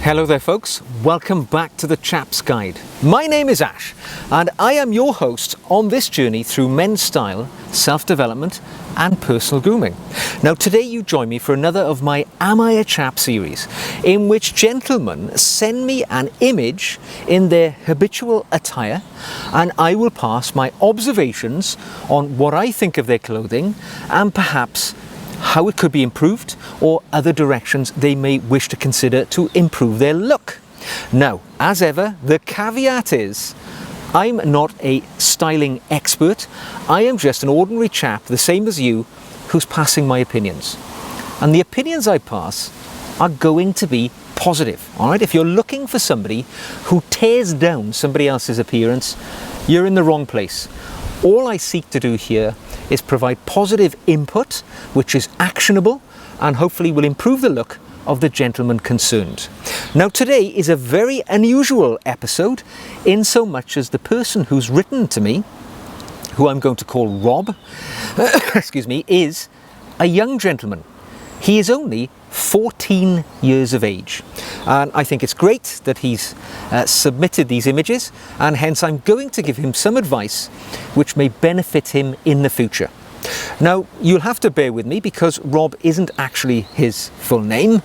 Hello there folks, welcome back to the Chap's Guide. My name is Ash and I am your host on this journey through men's style, self-development and personal grooming. Now today you join me for another of my Am I a Chap series, in which gentlemen send me an image in their habitual attire and I will pass my observations on what I think of their clothing and perhaps how it could be improved or other directions they may wish to consider to improve their look. Now, as ever, the caveat is I'm not a styling expert. I am just an ordinary chap, the same as you, who's passing my opinions. And the opinions I pass are going to be positive, all right? If you're looking for somebody who tears down somebody else's appearance, you're in the wrong place. All I seek to do here is provide positive input, which is actionable and hopefully will improve the look of the gentleman concerned. Now today is a very unusual episode in so much as the person who's written to me, who I'm going to call Rob, excuse me, is a young gentleman. He is only 14 years of age, and I think it's great that he's submitted these images, and hence I'm going to give him some advice which may benefit him in the future. Now you'll have to bear with me because Rob isn't actually his full name,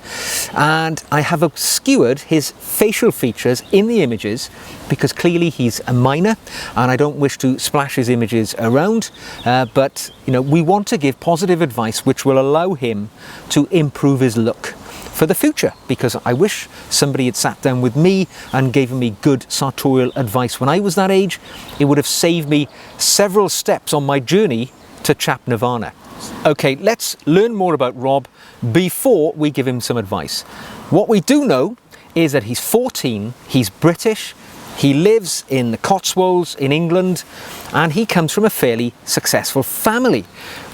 and I have obscured his facial features in the images because clearly he's a minor and I don't wish to splash his images around, but you know, we want to give positive advice which will allow him to improve his look for the future, because I wish somebody had sat down with me and given me good sartorial advice when I was that age. It would have saved me several steps on my journey to Chap Nirvana. Okay, let's learn more about Rob before we give him some advice. What we do know is that he's 14, he's British, he lives in the Cotswolds in England, and he comes from a fairly successful family,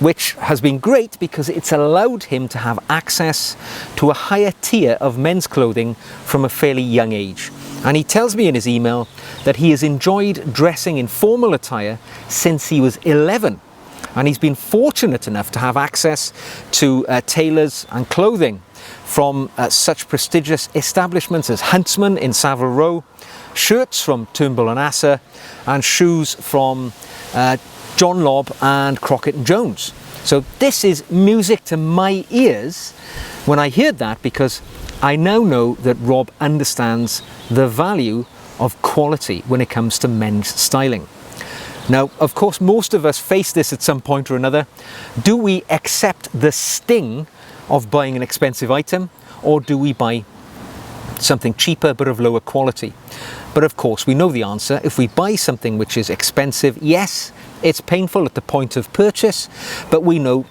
which has been great because it's allowed him to have access to a higher tier of men's clothing from a fairly young age. And he tells me in his email that he has enjoyed dressing in formal attire since he was 11. And he's been fortunate enough to have access to tailors and clothing from such prestigious establishments as Huntsman in Savile Row, shirts from Turnbull and Asser, and shoes from John Lobb and Crockett & Jones. So this is music to my ears when I heard that, because I now know that Rob understands the value of quality when it comes to men's styling. Now, of course, most of us face this at some point or another. Do we accept the sting of buying an expensive item, or do we buy something cheaper but of lower quality? But of course, we know the answer. If we buy something which is expensive, yes, it's painful at the point of purchase, but we know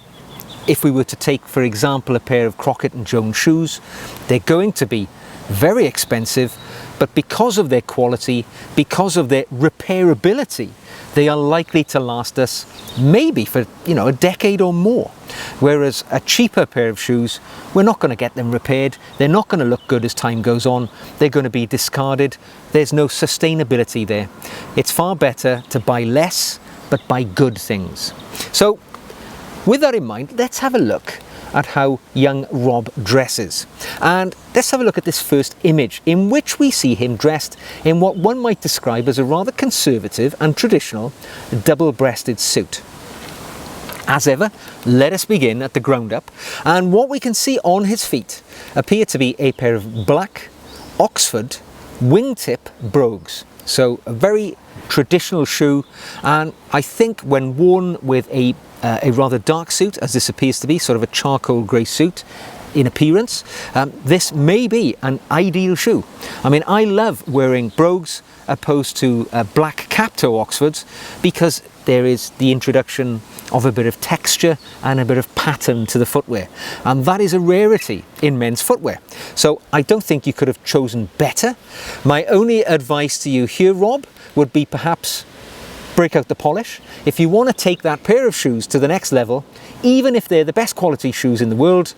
if we were to take, for example, a pair of Crockett & Jones shoes, they're going to be very expensive, but because of their quality, because of their repairability, they are likely to last us maybe for, a decade or more. Whereas a cheaper pair of shoes, we're not going to get them repaired. They're not going to look good as time goes on. They're going to be discarded. There's no sustainability there. It's far better to buy less, but buy good things. So with that in mind, let's have a look at how young Rob dresses. And let's have a look at this first image, in which we see him dressed in what one might describe as a rather conservative and traditional double-breasted suit. As ever, let us begin at the ground up, and what we can see on his feet appear to be a pair of black Oxford wingtip brogues. So a very traditional shoe, and I think when worn with a rather dark suit, as this appears to be, sort of a charcoal grey suit in appearance, this may be an ideal shoe. I mean, I love wearing brogues opposed to black cap-toe Oxfords, because there is the introduction of a bit of texture and a bit of pattern to the footwear, and that is a rarity in men's footwear. So I don't think you could have chosen better. My only advice to you here, Rob, would be perhaps break out the polish. If you want to take that pair of shoes to the next level, even if they're the best quality shoes in the world,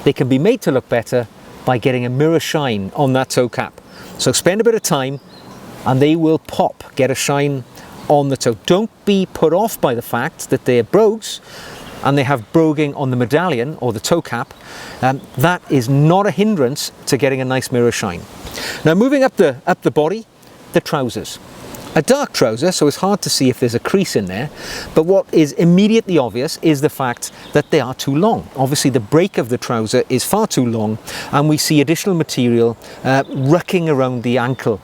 they can be made to look better by getting a mirror shine on that toe cap. So spend a bit of time and they will pop, get a shine on the toe. Don't be put off by the fact that they're brogues and they have broguing on the medallion or the toe cap, that is not a hindrance to getting a nice mirror shine. Now moving up the body, the trousers. A dark trouser, so it's hard to see if there's a crease in there, but what is immediately obvious is the fact that they are too long. Obviously the break of the trouser is far too long, and we see additional material rucking around the ankle.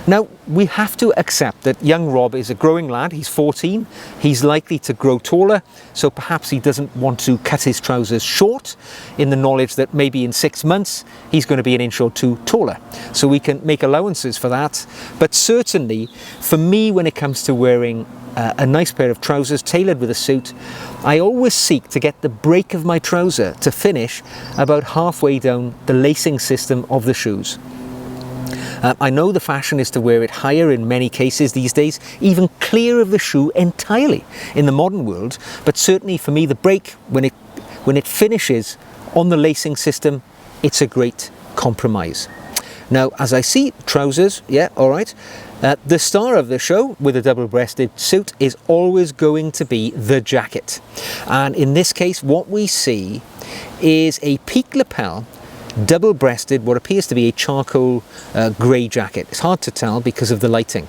Now, we have to accept that young Rob is a growing lad. He's 14, he's likely to grow taller, so perhaps he doesn't want to cut his trousers short, in the knowledge that maybe in 6 months he's going to be an inch or two taller. So we can make allowances for that, but certainly for me, when it comes to wearing a nice pair of trousers tailored with a suit, I always seek to get the break of my trouser to finish about halfway down the lacing system of the shoes. I know the fashion is to wear it higher in many cases these days, even clear of the shoe entirely in the modern world, but certainly for me the break, when it finishes on the lacing system, it's a great compromise. Now, as I see trousers, yeah, all right, the star of the show with a double-breasted suit is always going to be the jacket. And in this case, what we see is a peak lapel, double-breasted, what appears to be a charcoal grey jacket. It's hard to tell because of the lighting.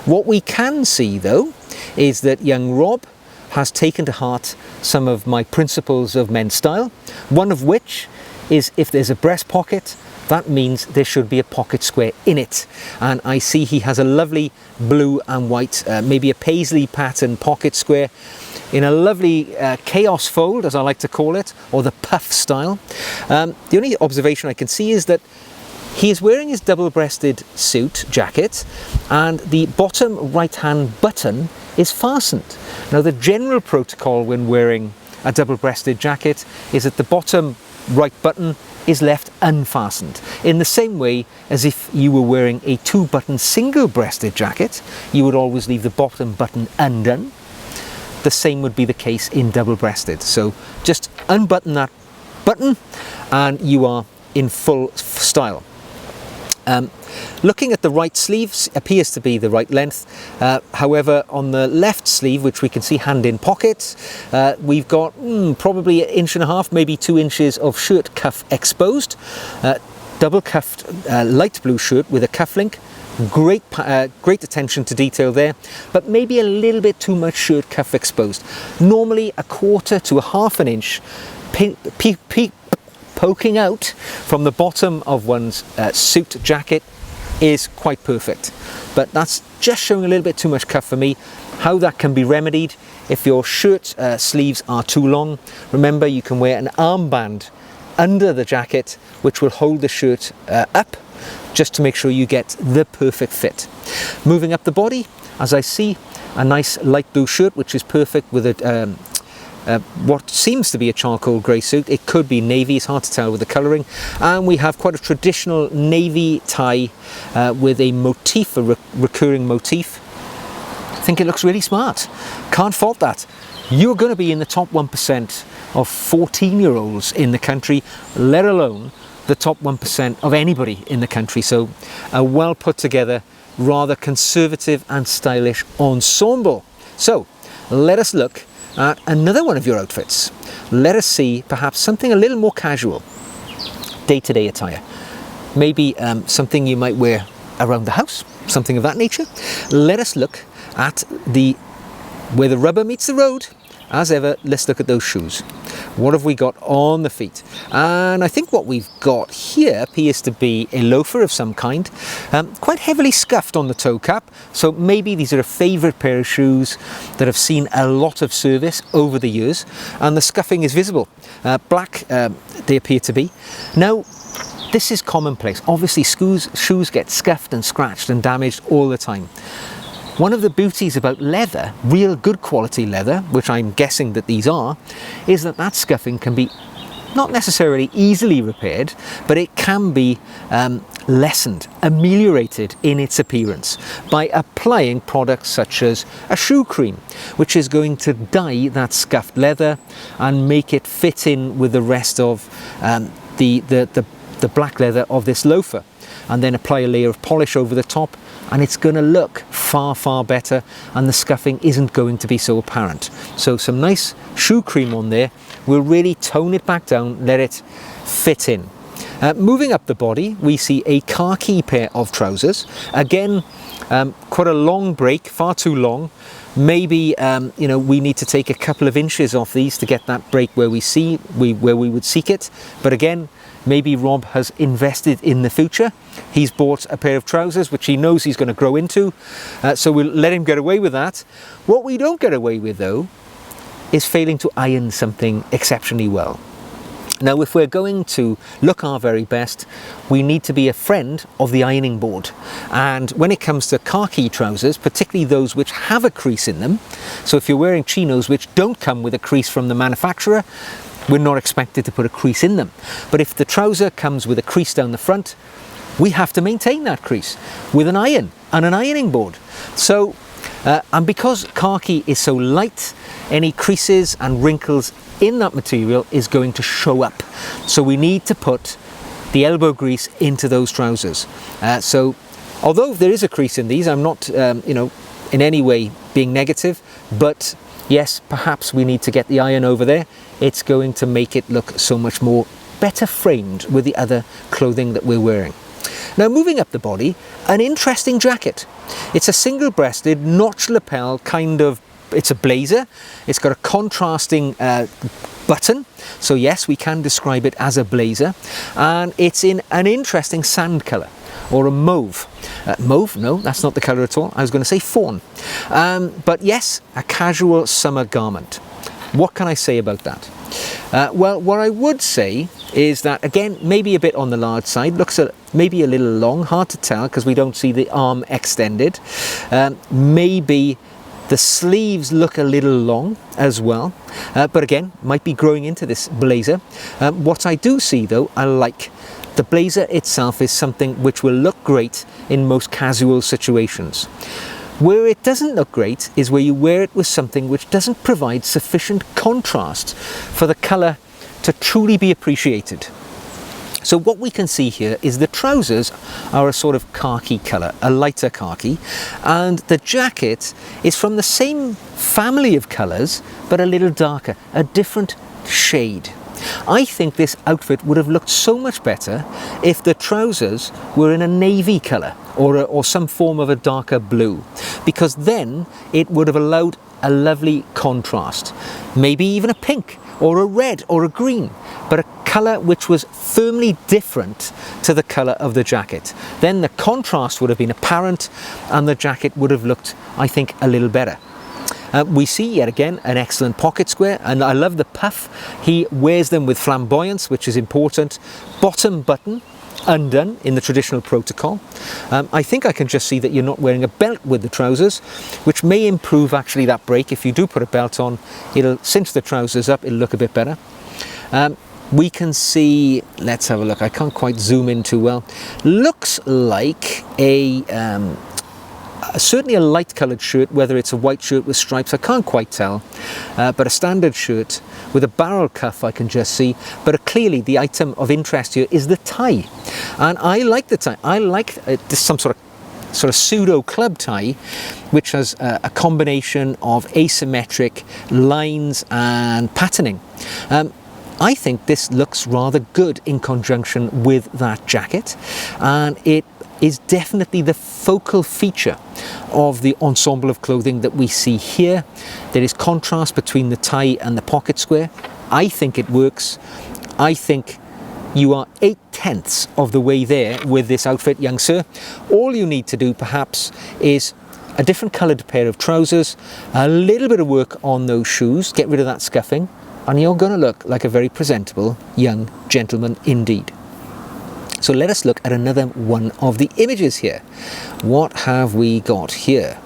What we can see though is that young Rob has taken to heart some of my principles of men's style, one of which is if there's a breast pocket, that means there should be a pocket square in it. And I see he has a lovely blue and white, maybe a paisley pattern pocket square in a lovely chaos fold, as I like to call it, or the puff style. The only observation I can see is that he is wearing his double-breasted suit jacket, and the bottom right-hand button is fastened. Now, the general protocol when wearing a double-breasted jacket is that the bottom right button is left unfastened, in the same way as if you were wearing a two-button single-breasted jacket, you would always leave the bottom button undone. The same would be the case in double-breasted. So just unbutton that button and you are in full style. Looking at the right sleeve, appears to be the right length. However, on the left sleeve, which we can see hand in pocket, we've got probably 1.5 inches, maybe 2 inches of shirt cuff exposed. Double cuffed light blue shirt with a cufflink. Great attention to detail there, but maybe a little bit too much shirt cuff exposed. Normally 1/4 to 1/2 inch poking out from the bottom of one's suit jacket is quite perfect, but that's just showing a little bit too much cuff for me. How that can be remedied: if your shirt sleeves are too long, remember you can wear an armband under the jacket which will hold the shirt up, just to make sure you get the perfect fit. Moving up the body, as I see, a nice light blue shirt which is perfect with a what seems to be a charcoal grey suit. It could be navy, it's hard to tell with the colouring. And we have quite a traditional navy tie with a motif, a recurring motif. I think it looks really smart. Can't fault that. You're going to be in the top 1% of 14-year-olds in the country, let alone the top 1% of anybody in the country. So a well put together, rather conservative and stylish ensemble. So let us look at another one of your outfits. Let us see perhaps something a little more casual, day-to-day attire. Maybe something you might wear around the house, something of that nature. Let us look at where the rubber meets the road. As ever, let's look at those shoes. What have we got on the feet? And I think what we've got here appears to be a loafer of some kind, quite heavily scuffed on the toe cap. So maybe these are a favourite pair of shoes that have seen a lot of service over the years, and the scuffing is visible. Black they appear to be. Now, this is commonplace. Obviously, shoes get scuffed and scratched and damaged all the time. One of the beauties about leather, real good quality leather, which I'm guessing that these are, is that scuffing can be not necessarily easily repaired, but it can be lessened, ameliorated in its appearance by applying products such as a shoe cream, which is going to dye that scuffed leather and make it fit in with the rest of the the black leather of this loafer, and then apply a layer of polish over the top, and it's going to look far, far better, and the scuffing isn't going to be so apparent. So some nice shoe cream on there will really tone it back down, let it fit in. Moving up the body, we see a khaki pair of trousers. Again, quite a long break, far too long. Maybe we need to take a couple of inches off these to get that break where we would seek it. But again, maybe Rob has invested in the future. He's bought a pair of trousers which he knows he's going to grow into, so we'll let him get away with that. What we don't get away with, though, is failing to iron something exceptionally well. Now, if we're going to look our very best, we need to be a friend of the ironing board. And when it comes to khaki trousers, particularly those which have a crease in them, so if you're wearing chinos which don't come with a crease from the manufacturer, we're not expected to put a crease in them. But if the trouser comes with a crease down the front, we have to maintain that crease with an iron and an ironing board. So, and because khaki is so light, any creases and wrinkles in that material is going to show up. So we need to put the elbow grease into those trousers. So although there is a crease in these, I'm not in any way being negative, but yes, perhaps we need to get the iron over there. It's going to make it look so much more better framed with the other clothing that we're wearing. Now, moving up the body, an interesting jacket. It's a single-breasted, notch lapel kind of, it's a blazer. It's got a contrasting button. So yes, we can describe it as a blazer. And it's in an interesting sand colour, or a mauve. Mauve? No, that's not the colour at all. I was going to say fawn. But yes, a casual summer garment. What can I say about that? Well, what I would say is that, again, maybe a bit on the large side, looks maybe a little long, hard to tell because we don't see the arm extended. Maybe the sleeves look a little long as well, but again, might be growing into this blazer. What I do see, though, I like the blazer itself is something which will look great in most casual situations. Where it doesn't look great is where you wear it with something which doesn't provide sufficient contrast for the colour to truly be appreciated. So what we can see here is the trousers are a sort of khaki colour, a lighter khaki, and the jacket is from the same family of colours but a little darker, a different shade. I think this outfit would have looked so much better if the trousers were in a navy colour or some form of a darker blue, because then it would have allowed a lovely contrast, maybe even a pink or a red or a green, but a colour which was firmly different to the colour of the jacket. Then the contrast would have been apparent and the jacket would have looked, I think, a little better. We see yet again an excellent pocket square, and I love the puff. He wears them with flamboyance, which is important. Bottom button undone in the traditional protocol. I think I can just see that you're not wearing a belt with the trousers, which may improve actually that break. If you do put a belt on, it'll cinch the trousers up, it'll look a bit better. We can see, let's have a look, I can't quite zoom in too well. Looks like certainly a light coloured shirt, whether it's a white shirt with stripes, I can't quite tell, but a standard shirt with a barrel cuff I can just see. But clearly the item of interest here is the tie, and I like the tie. I like some sort of pseudo club tie, which has a combination of asymmetric lines and patterning. I think this looks rather good in conjunction with that jacket, and it is definitely the focal feature of the ensemble of clothing that we see here. There is contrast between the tie and the pocket square. I think it works. I think you are 8/10 of the way there with this outfit, young sir. All you need to do perhaps is a different coloured pair of trousers, a little bit of work on those shoes, get rid of that scuffing, and you're going to look like a very presentable young gentleman indeed. So let us look at another one of the images here. What have we got here?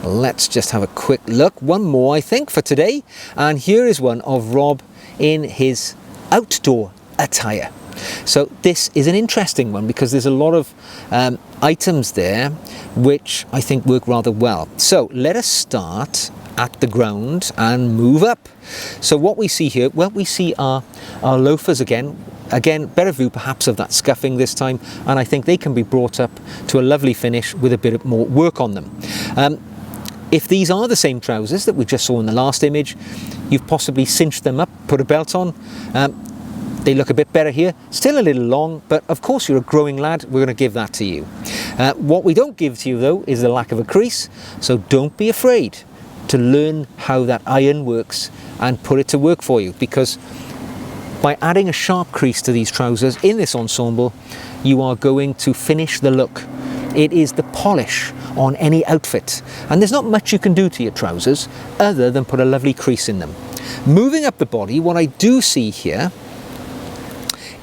Let's just have a quick look. One more, I think, for today. And here is one of Rob in his outdoor attire. So this is an interesting one because there's a lot of items there which I think work rather well. So let us start at the ground and move up. So what we see here, well, we see our loafers again, again, better view perhaps of that scuffing this time, and I think they can be brought up to a lovely finish with a bit more work on them. If these are the same trousers that we just saw in the last image, you've possibly cinched them up, put a belt on. They look a bit better here, still a little long, but of course you're a growing lad, we're going to give that to you. What we don't give to you though is the lack of a crease, so don't be afraid to learn how that iron works and put it to work for you, because by adding a sharp crease to these trousers in this ensemble, you are going to finish the look. It is the polish on any outfit, and there's not much you can do to your trousers other than put a lovely crease in them. Moving up the body, what I do see here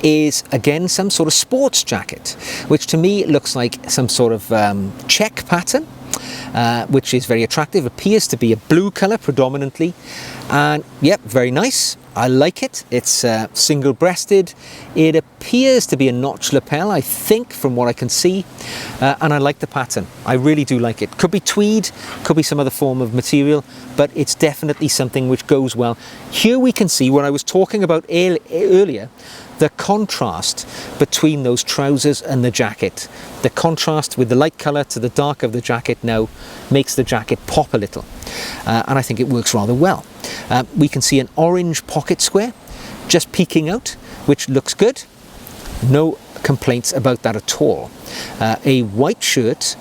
is again some sort of sports jacket, which to me looks like some sort of check pattern, which is very attractive. Appears to be a blue colour predominantly, and yep, very nice. I like it. It's single-breasted. It appears to be a notch lapel, I think, from what I can see, and I like the pattern. I really do like it. Could be tweed, could be some other form of material, but it's definitely something which goes well. Here we can see what I was talking about earlier, the contrast between those trousers and the jacket. The contrast with the light colour to the dark of the jacket now makes the jacket pop a little, and I think it works rather well. We can see an orange pocket square just peeking out, which looks good. No complaints about that at all. A white shirt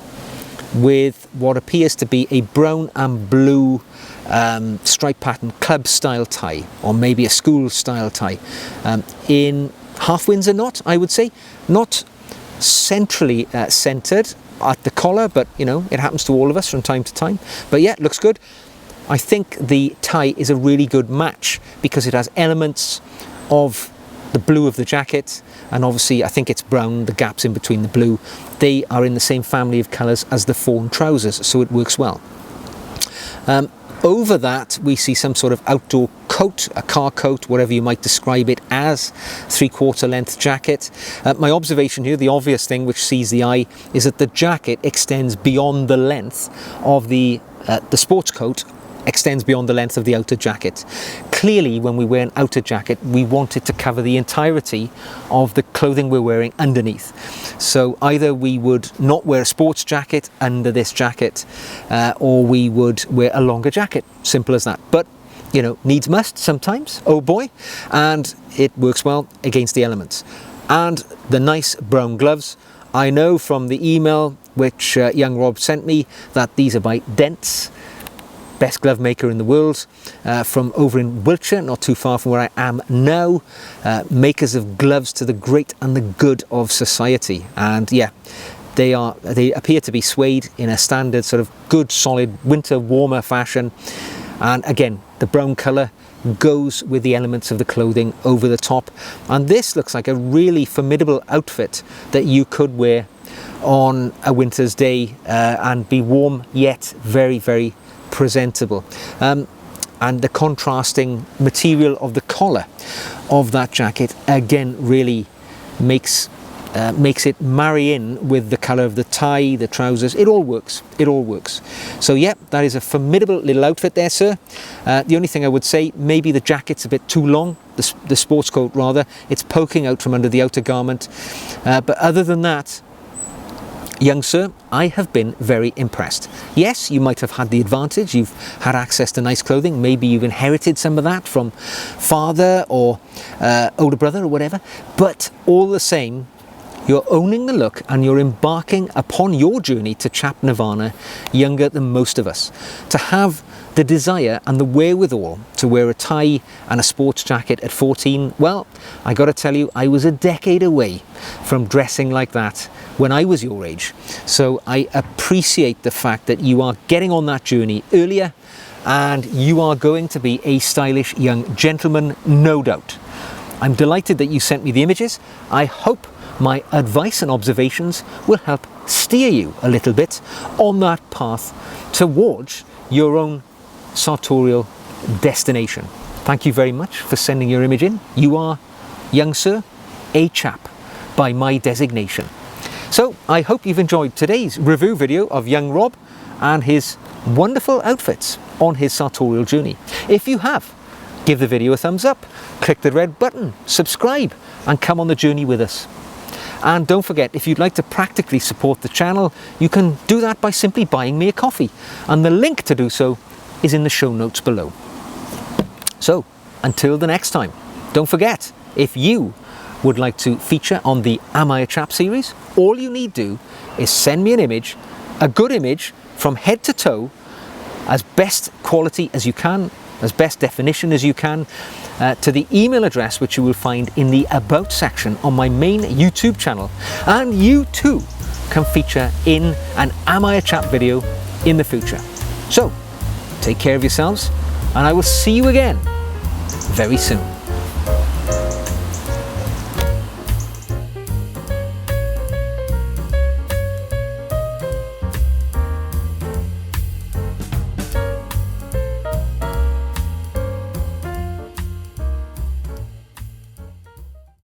with what appears to be a brown and blue stripe pattern club style tie, or maybe a school style tie, in half Windsor knot, I would say. Not centrally centered at the collar, but you know, it happens to all of us from time to time. But yeah, it looks good. I think the tie is a really good match because it has elements of the blue of the jacket, and obviously I think it's brown, the gaps in between the blue. They are in the same family of colours as the fawn trousers, so it works well. Over that we see some sort of outdoor coat, a car coat, whatever you might describe it as, 3/4 length jacket. My observation here, the obvious thing which sees the eye, is that the jacket extends beyond the length of the sports coat, extends beyond the length of the outer jacket. Clearly, when we wear an outer jacket, we want it to cover the entirety of the clothing we're wearing underneath. So either we would not wear a sports jacket under this jacket, or we would wear a longer jacket. Simple as that. But, you know, needs must sometimes, oh boy, and it works well against the elements. And the nice brown gloves. I know from the email which young Rob sent me that these are by Dents, best glove maker in the world, from over in Wiltshire, not too far from where I am now, makers of gloves to the great and the good of society. And yeah, they appear to be suede in a standard sort of good solid winter warmer fashion, and again the brown colour goes with the elements of the clothing over the top, and this looks like a really formidable outfit that you could wear on a winter's day and be warm yet very, very presentable. And the contrasting material of the collar of that jacket again really makes it marry in with the colour of the tie, the trousers. It all works. It all works. So yeah, that is a formidable little outfit there, sir. The only thing I would say, maybe the jacket's a bit too long, the sports coat rather. It's poking out from under the outer garment. But other than that, young sir, I have been very impressed. Yes, you might have had the advantage, you've had access to nice clothing, maybe you've inherited some of that from father or older brother or whatever, but all the same, you're owning the look and you're embarking upon your journey to Chap Nirvana younger than most of us. To have the desire and the wherewithal to wear a tie and a sports jacket at 14, well, I gotta tell you, I was a decade away from dressing like that when I was your age. So I appreciate the fact that you are getting on that journey earlier, and you are going to be a stylish young gentleman, no doubt. I'm delighted that you sent me the images. I hope my advice and observations will help steer you a little bit on that path towards your own sartorial destination. Thank you very much for sending your image in. You are, young sir, a chap by my designation. So I hope you've enjoyed today's review video of young Rob and his wonderful outfits on his sartorial journey. If you have, give the video a thumbs up, click the red button, subscribe, and come on the journey with us. And don't forget, if you'd like to practically support the channel, you can do that by simply buying me a coffee. And the link to do so is in the show notes below. So, until the next time, don't forget, if you would like to feature on the Am I a Chap series, all you need to do is send me an image, a good image from head to toe, as best quality as you can, as best definition as you can, to the email address which you will find in the About section on my main YouTube channel. And you too can feature in an Am I a Chap video in the future. So, take care of yourselves, and I will see you again very soon.